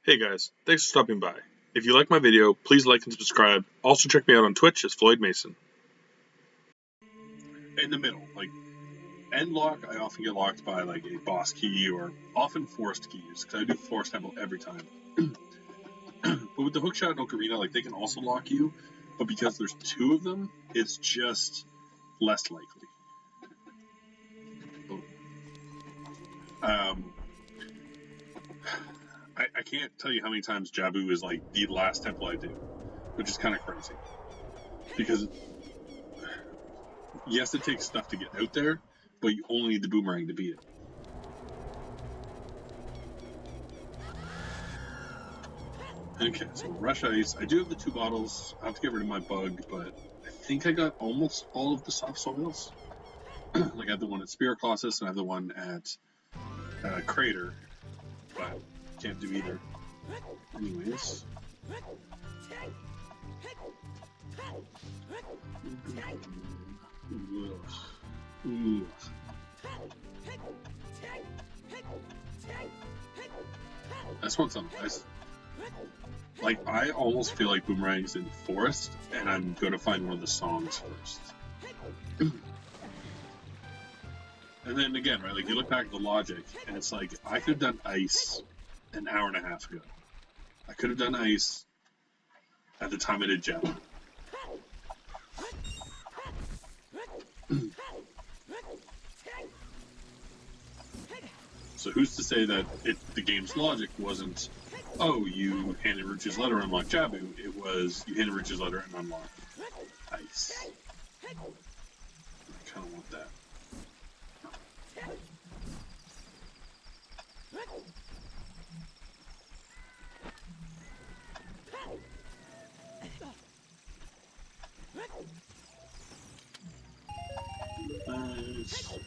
Hey guys, thanks for stopping by. If you like my video, please like and subscribe. Also check me out on Twitch as Floyd Mason. In the middle, like end lock, I often get locked by like a boss key or often forced keys because I do forced tempo every time. But with the hookshot and Ocarina, like they can also lock you, but because there's two of them, it's just less likely. I can't tell you how many times Jabu is like the last temple I do, which is kind of crazy. Because yes, it takes stuff to get out there, but you only need the boomerang to beat it. Okay, so Rush Ice. I do have the 2 bottles. I have to get rid of my bug, but I think I got almost all of the soft soils. Like I have the one at Spirit Colossus and I have the one at Crater, but can't do either. Anyways. Ugh. I just want something nice. Like, I almost feel like Boomerang's in Forest, and I'm going to find one of the songs first. And then again, right, like, you look back at the logic, and it's like, I could have done Ice an hour and a half ago. I could have done Ice at the time I did Gem. So who's to say that the game's logic wasn't, oh, you handed Ruchi's letter and unlocked Jabu. It was, you handed Ruchi's letter and unlocked Ice. I kind of want that. Nice.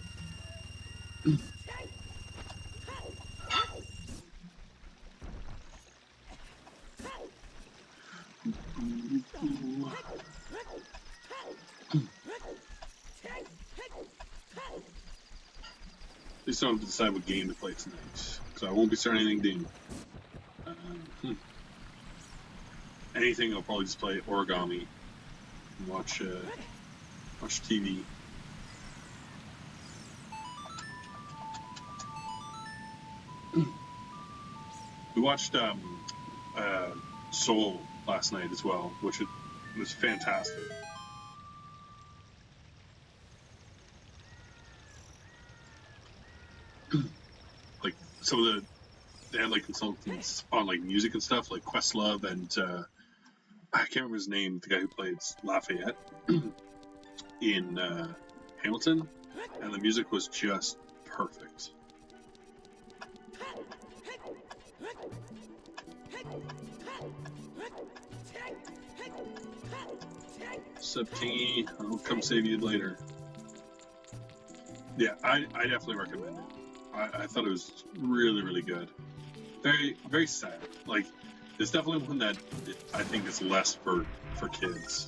They still have to decide what game to play tonight, so I won't be starting anything new. Anything, I'll probably just play Origami and watch TV. We watched Soul last night as well, which was fantastic. Like some of they had like consultants on like music and stuff, like Questlove and I can't remember his name, the guy who played Lafayette in Hamilton, and the music was just perfect. Sup, Kingy? I'll come save you later. Yeah, I definitely recommend it. I thought it was really, really good. Very, very sad. Like, it's definitely one that I think is less for kids.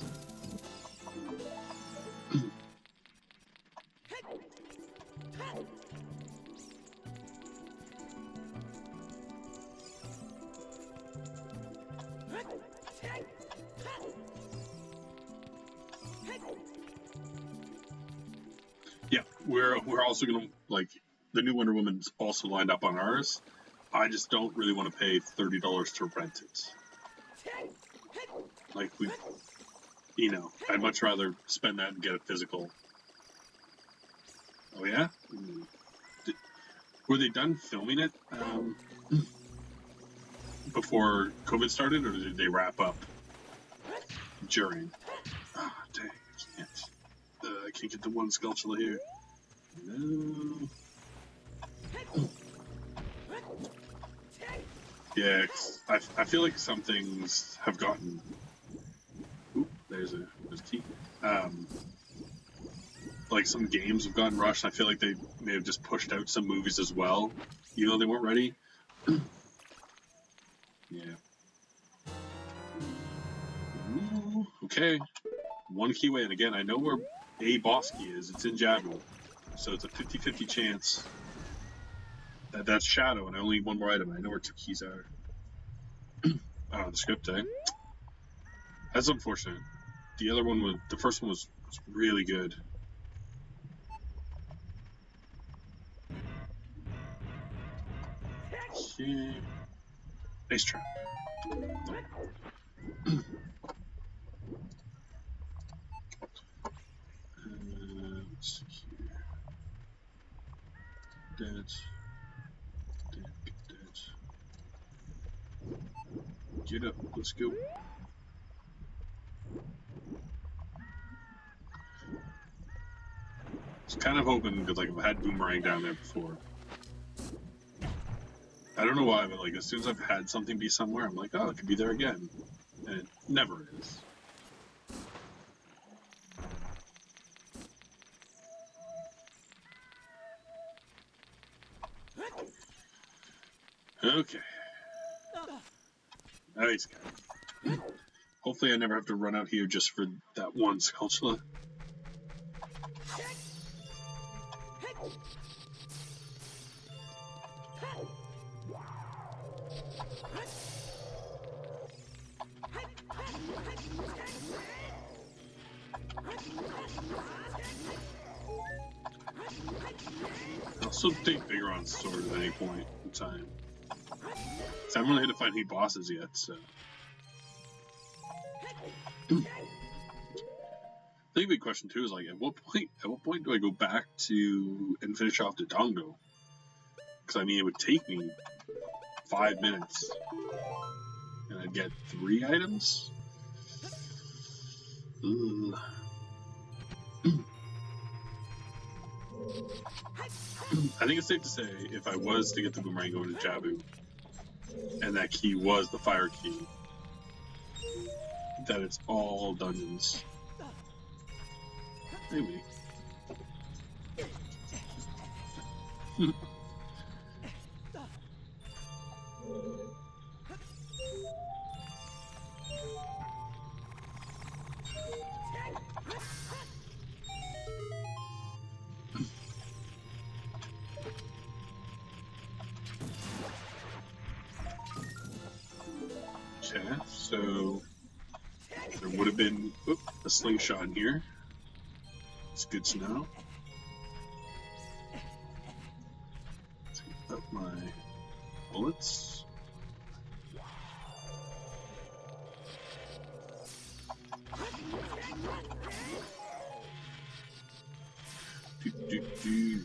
Yeah, we're also gonna, like, the new Wonder Woman's also lined up on ours. I just don't really want to pay $30 to rent it. Like, I'd much rather spend that and get a physical. Oh yeah? Were they done filming it before COVID started, or did they wrap up during? Oh, dang, I can't get the one Skulltula here. No. Yeah, I feel like some things have gotten. Oop, there's a key. Like some games have gotten rushed. I feel like they may have just pushed out some movies as well, even though they weren't ready. Yeah. Ooh, okay. One key away, and again, I know where a boss key is. It's in Jabu, so it's a 50-50 chance. That's Shadow, and I only need one more item. I know where 2 keys are. The script, eh? That's unfortunate. The first one was really good. Okay. Nice trap. Let's see here. That. Get up. Let's go. I was kind of hoping, because like I've had Boomerang down there before. I don't know why, but like as soon as I've had something be somewhere, I'm like, oh, it could be there again. And it never is. Okay. Nice guy. Hopefully I never have to run out here just for that one Skulltula. I'll still take Vigron's sword at any point in time. So I haven't really had to fight any bosses yet, so. I think the big question too is like, at what point do I go back to and finish off the Dongo? Because I mean, it would take me 5 minutes, and I'd get 3 items. Ugh. I think it's safe to say, if I was to get the Boomerang going to Jabu, and that key was the fire key, that it's all dungeons. Maybe. Okay, so there would have been a slingshot in here. It's good to know. Take up my bullets. Do.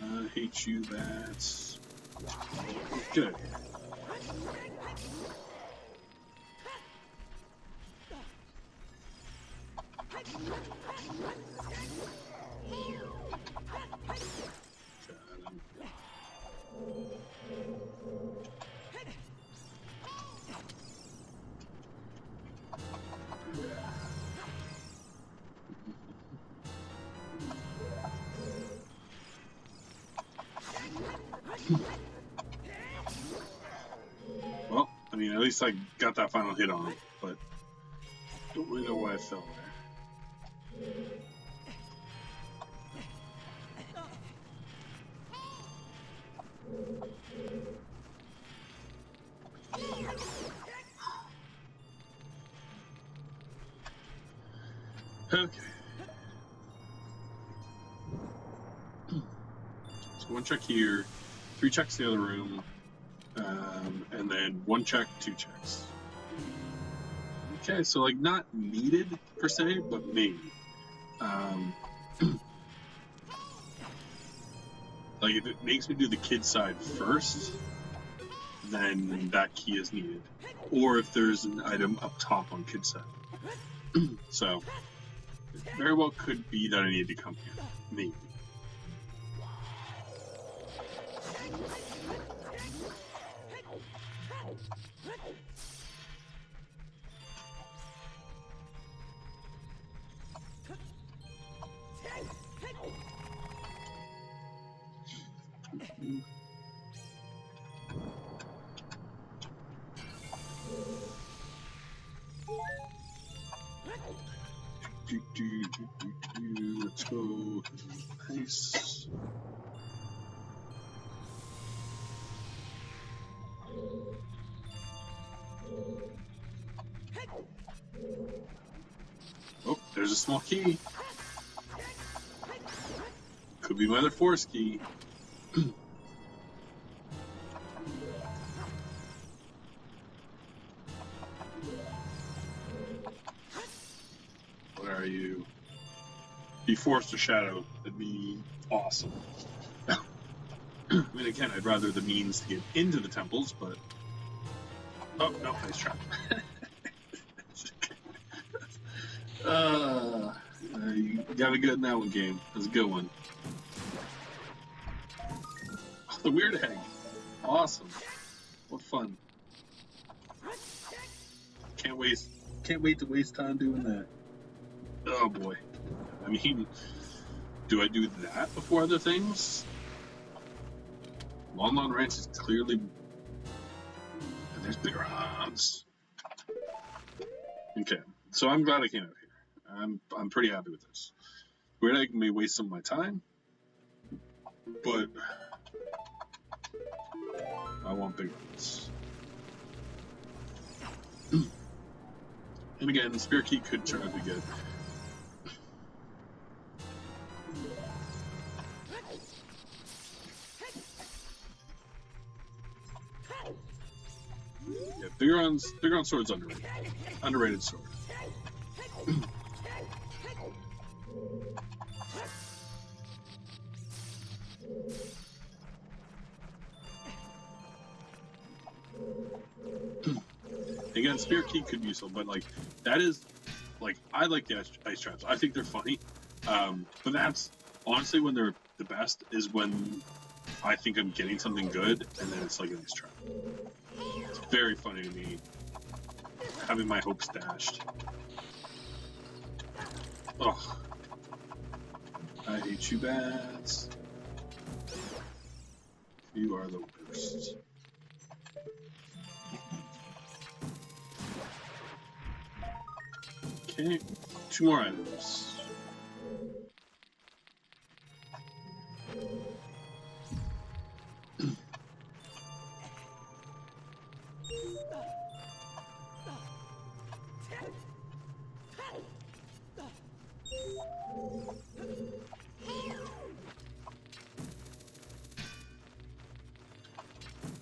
I hate you, bats. Get out of here. Well, I mean, at least I got that final hit on it, but don't really know why I fell there. Okay. So 1 check here, 3 checks in the other room, and then 1 check, 2 checks. Okay, so like not needed per se, but maybe. Like if it makes me do the kid side first, then that key is needed. Or if there's an item up top on kid side. So it very well could be that I need to come here. Maybe. Let's go. Nice. Oh, there's a small key. Could be my other force key. Where are you? Be forced to shadow. That'd be awesome. I mean, again, I'd rather the means to get into the temples, but... Oh, no, nice trap. You got a good in that one, game. That's a good one. Oh, the weird egg. Awesome. What fun. Can't wait to waste time doing that. Oh boy. I mean, do I do that before other things? Long Ranch is clearly... And there's bigger odds. Okay, so I'm glad I came out here. I'm pretty happy with this. Weird Egg may waste some of my time, but I want big ones. And again, the Spear Key could turn out to be good. Yeah, Bigger on Sword's underrated. Underrated sword. Again, Spear Key could be useful, but like that is like I like the ice traps. I think they're funny, but that's honestly when they're the best is when I think I'm getting something good, and then it's like an ice trap. It's very funny to me having my hopes dashed. Ugh. I hate you, bats. You are the worst. Okay, 2 more items.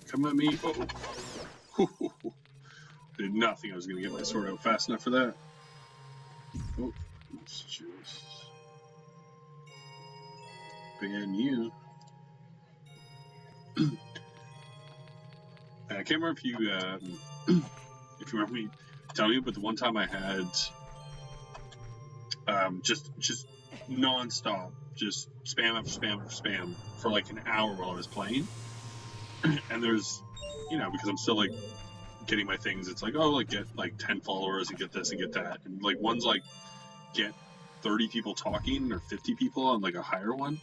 Come at me. Oh. I did not think I was going to get my sword out fast enough for that. Oh, let's just ban you. I can't remember if you remember me telling you, but the one time I had just non-stop, just spam after spam after spam for like an hour while I was playing. And there's, because I'm still like getting my things, it's like, oh, like get like 10 followers and get this and get that. And like one's like get 30 people talking or 50 people on like a higher one.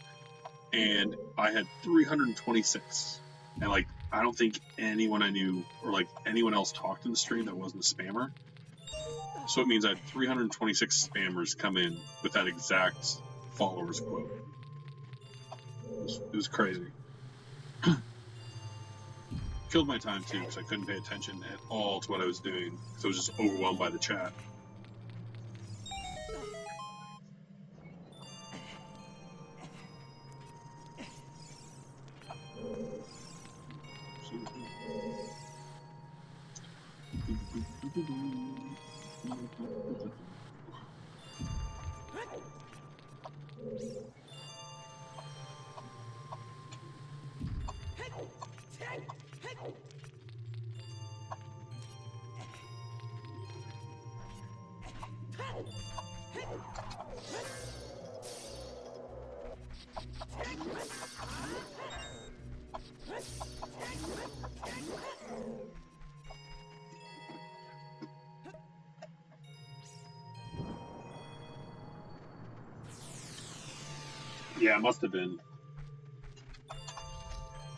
And I had 326. And like, I don't think anyone I knew or like anyone else talked in the stream that wasn't a spammer. So it means I had 326 spammers come in with that exact followers quote. It was crazy. Killed my time too because I couldn't pay attention at all to what I was doing because I was just overwhelmed by the chat. Yeah, it must have been.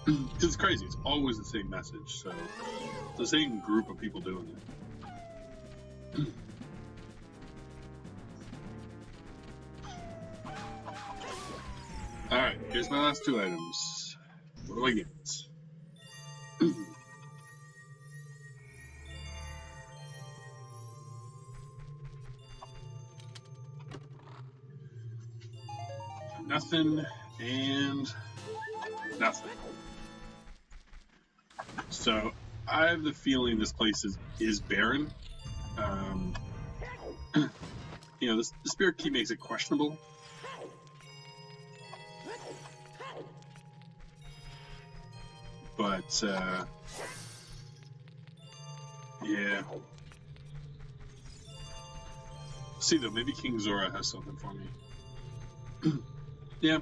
Because it's crazy. It's always the same message. So it's the same group of people doing it. Here's my last 2 items. What do I get? Nothing and nothing. So I have the feeling this place is barren. You know, the spirit key makes it questionable. But yeah. See though, maybe King Zora has something for me. Yeah.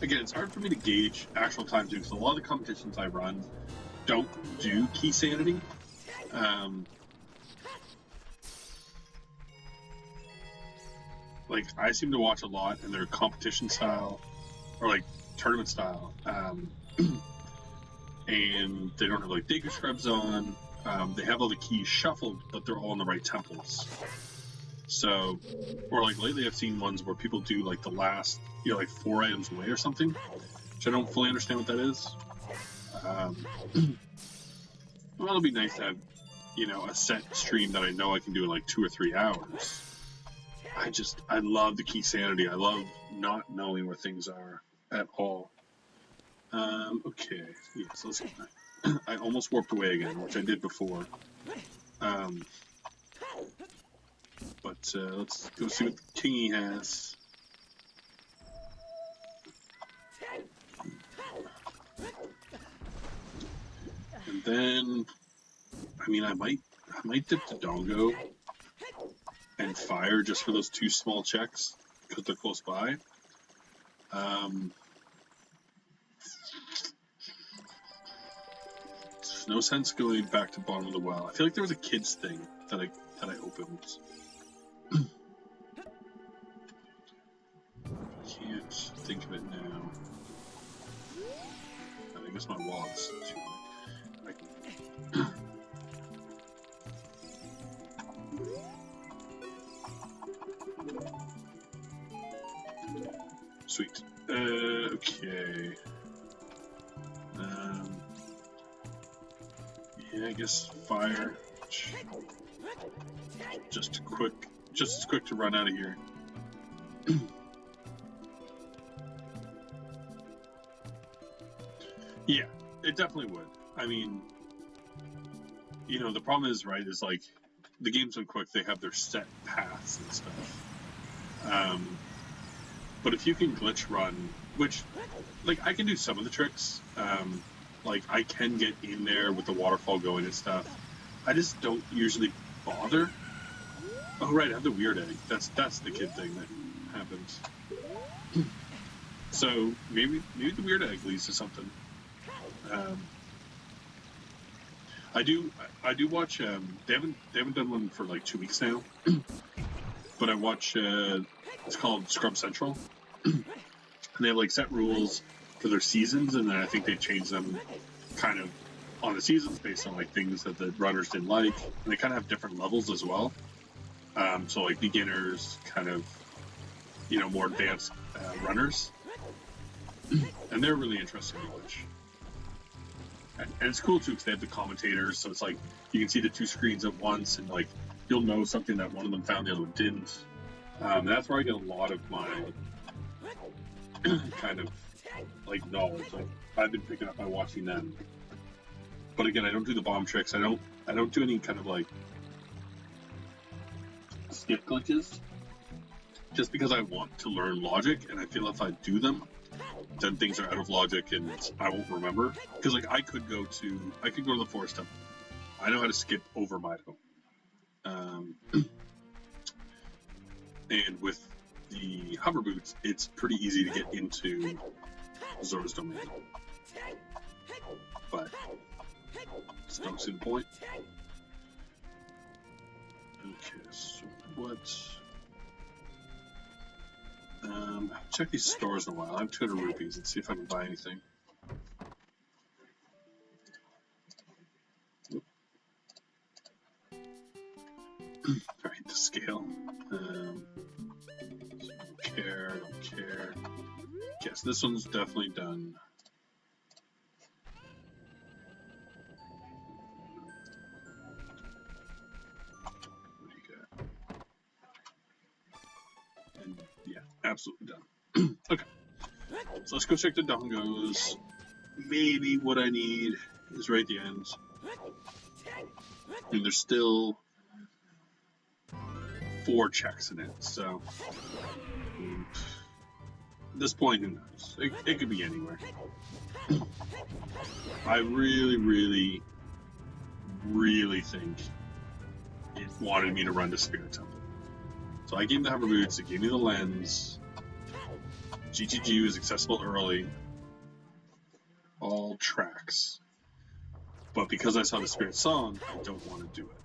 Again, it's hard for me to gauge actual time too, because a lot of the competitions I run don't do Keysanity. Like, I seem to watch a lot, and they're competition style, or like tournament style, and they don't have like Digger Scrubs on. They have all the keys shuffled, but they're all in the right temples. So, or like lately I've seen ones where people do like the last, you know, like 4 items away or something, which I don't fully understand what that is. Well, it'll be nice to have, you know, a set stream that I know I can do in like 2 or 3 hours. I love the Keysanity. I love not knowing where things are at all. Okay, yeah, so let's get that. I almost warped away again, which I did before. But let's go see what Kingy has. And then, I mean, I might dip to Dongo and fire just for those 2 small checks because they're close by. There's no sense going back to bottom of the well. I feel like there was a kids thing that I opened. Can't think of it now. I guess my wallet's too. Sweet. Okay. Yeah, I guess fire. Just as quick to run out of here. Yeah, it definitely would. I mean, you know, the problem is, right, is like the games on Quick, they have their set paths and stuff. But if you can glitch run, which, like, I can do some of the tricks, like, I can get in there with the waterfall going and stuff. I just don't usually bother. Oh, right, I have the weird egg. That's the kid thing that happens. So, maybe the weird egg leads to something. I do watch, they haven't done one for, like, 2 weeks now. But I watch, it's called Scrub Central. And they have, like, set rules for their seasons, and then I think they change them kind of on the seasons based on, like, things that the runners didn't like. And they kind of have different levels as well. So, like, beginners, kind of, you know, more advanced runners. And they're really interesting to watch. And it's cool, too, because they have the commentators, so it's like, you can see the 2 screens at once, and, like, you'll know something that one of them found, the other one didn't. That's where I get a lot of my kind of, like, knowledge. Like, I've been picking up by watching them. But again, I don't do the bomb tricks. I don't do any kind of, like, skip glitches. Just because I want to learn logic, and I feel if I do them, then things are out of logic and I won't remember. Because, like, I could go to the forest temple. I know how to skip over Mido. And with the hover boots, it's pretty easy to get into Zora's domain. But just don't see the point. Okay, so what? Check these stores in a while. I have 200 rupees. Let's see if I can buy anything. Alright, to scale. Don't care. Yes, this one's definitely done. What do you got? And yeah, absolutely done. Okay, so let's go check the dongos. Maybe what I need is right at the end. And there's still 4 checks in it, so at this point, who knows? It could be anywhere. I really think it wanted me to run to Spirit Temple. So I gave him the hover boots, it gave me the lens. GTG was accessible early. All tracks. But because I saw the Spirit Song, I don't want to do it.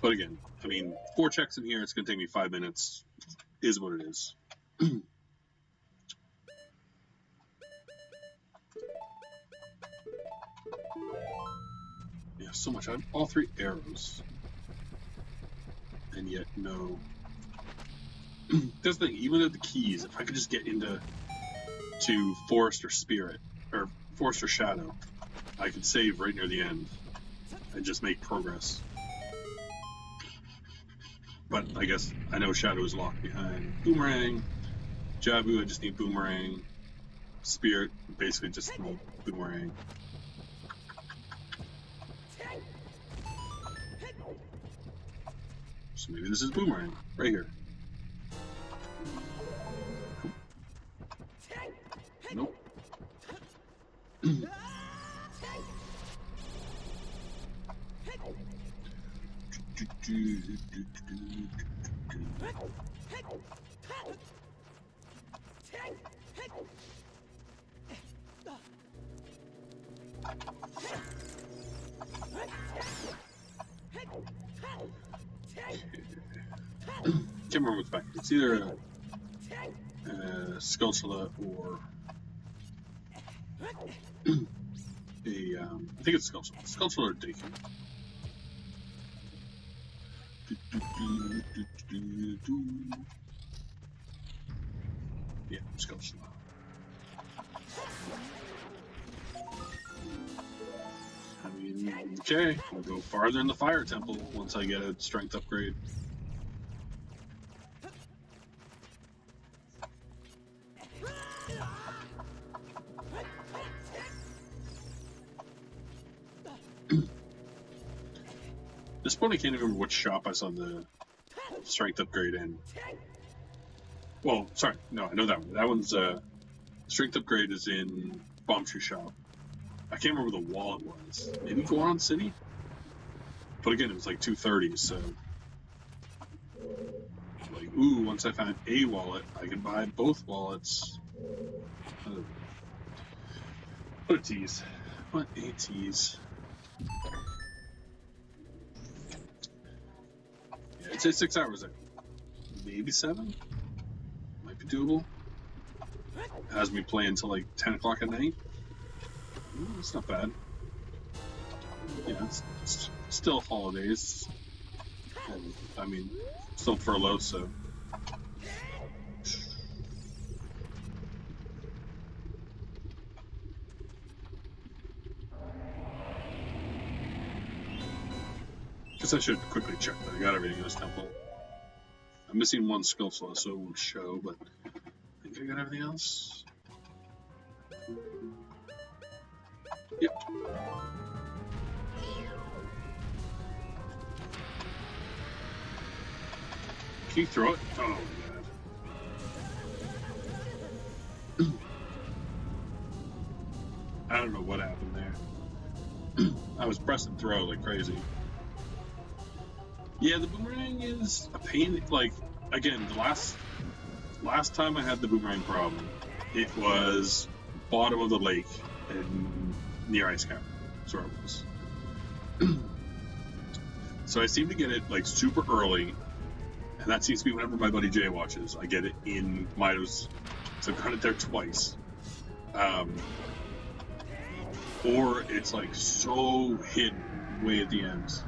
But again, I mean, 4 checks in here, it's going to take me 5 minutes, is what it is. Yeah, so much. I have all 3 arrows. And yet, no. That's the thing, even at the keys, if I could just get into Forest or Spirit, or Forest or Shadow, I could save right near the end and just make progress. But I guess I know Shadow is locked behind Boomerang. Jabu, I just need Boomerang. Spirit, basically just need Boomerang. So maybe this is Boomerang, right here. Nope. Can't remember what's back here. It's either a Skulltula or I think it's Skulltula. Skulltula or Dakin. Yeah, Skulltula. I mean, okay, we'll go farther in the Fire Temple once I get a strength upgrade. At this point, I can't even remember which shop I saw the strength upgrade in. Well, sorry, no, I know that one. That one's strength upgrade is in Bombshell Shop. I can't remember the wallet was. Maybe Goron City? But again, it was like 230, so like, ooh, once I found a wallet, I can buy both wallets. What a tease. What a tease. Yeah, I'd say 6 hours. Maybe 7? Might be doable. It has me play until like 10 o'clock at night. It's not bad. Yeah, it's still holidays. And, I mean, still furloughed, so. Guess I should quickly check that I got everything in this temple. I'm missing one skill slot, so it won't show, but I think I got everything else. Yep. Can you throw it? Oh my god. I don't know what happened there. I was pressing throw like crazy. Yeah, the boomerang is a pain. Like, again, the last time I had the boomerang problem, it was bottom of the lake and near Ice Cap. That's where it was. So I seem to get it like super early, and that seems to be whenever my buddy Jay watches. I get it in Mido's, so I've got it there twice. Or it's like so hidden way at the end.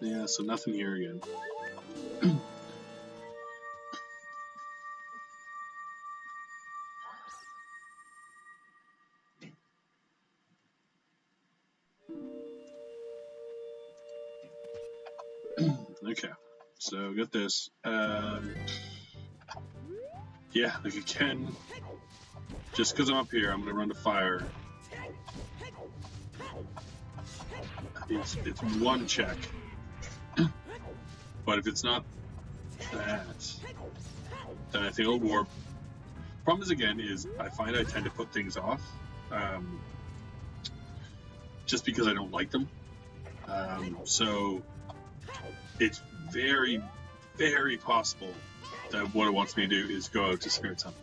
Yeah, so nothing here again. Okay, so get this. Yeah, like again, just because I'm up here, I'm gonna run to fire. It's one check, but if it's not that, then I think it'll warp. Problem is, again, is I find I tend to put things off, just because I don't like them. So it's very, very possible that what it wants me to do is go out to Spirit Temple.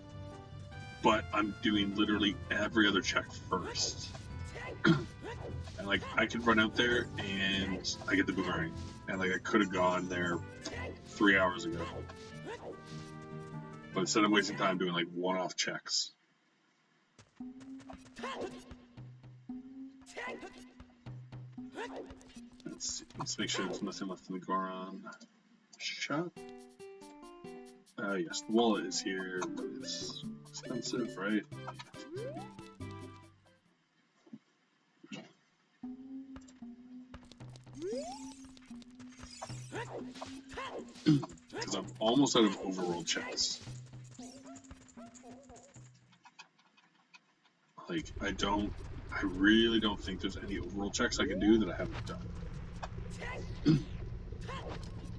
But I'm doing literally every other check first. And like I could run out there and I get the boomerang. And like I could have gone there 3 hours ago. But instead I'm wasting time doing like one-off checks. Let's see. Let's make sure there's nothing left in the Goron shop. Yes, the wallet is here, but it's expensive, right? Because I'm almost out of overworld checks. Like, I really don't think there's any overworld checks I can do that I haven't done.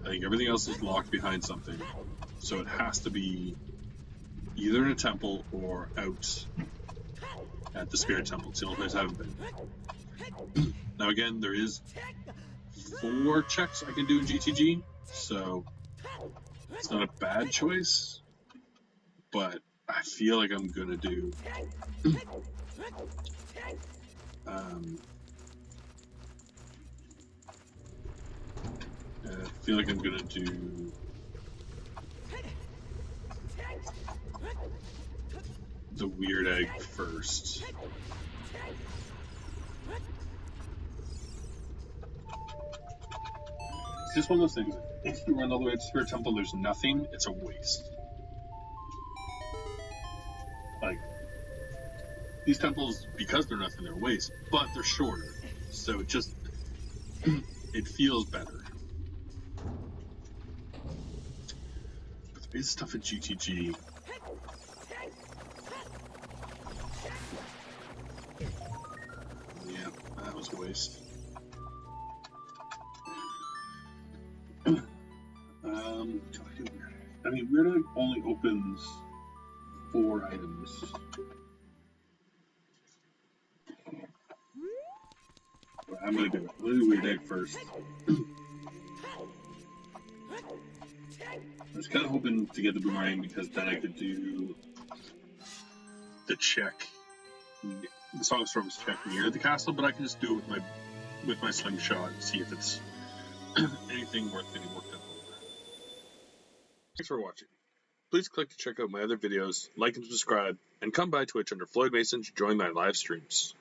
I think everything else is locked behind something. So it has to be either in a temple or out at the Spirit Temple. It's the only place I haven't been. Now again, there is 4 checks I can do in GTG, so it's not a bad choice, but I feel like I'm gonna do the weird egg first. It's just one of those things. If you run all the way to Spirit Temple, there's nothing. It's a waste. Like, these temples, because they're nothing, they're a waste. But they're shorter, so it just it feels better. But there is stuff at GTG. Yeah, that was a waste. I mean, Weird Egg only opens 4 items. But I'm gonna do it. I'm gonna do Weird Egg first. I was kind of hoping to get the boomerang because then I could do the check, the Song of Storms check near the castle, but I can just do it with my slingshot and see if it's anything worth getting worked up over. Thanks for watching. Please click to check out my other videos, like and subscribe, and come by Twitch under Floyd Mason to join my live streams.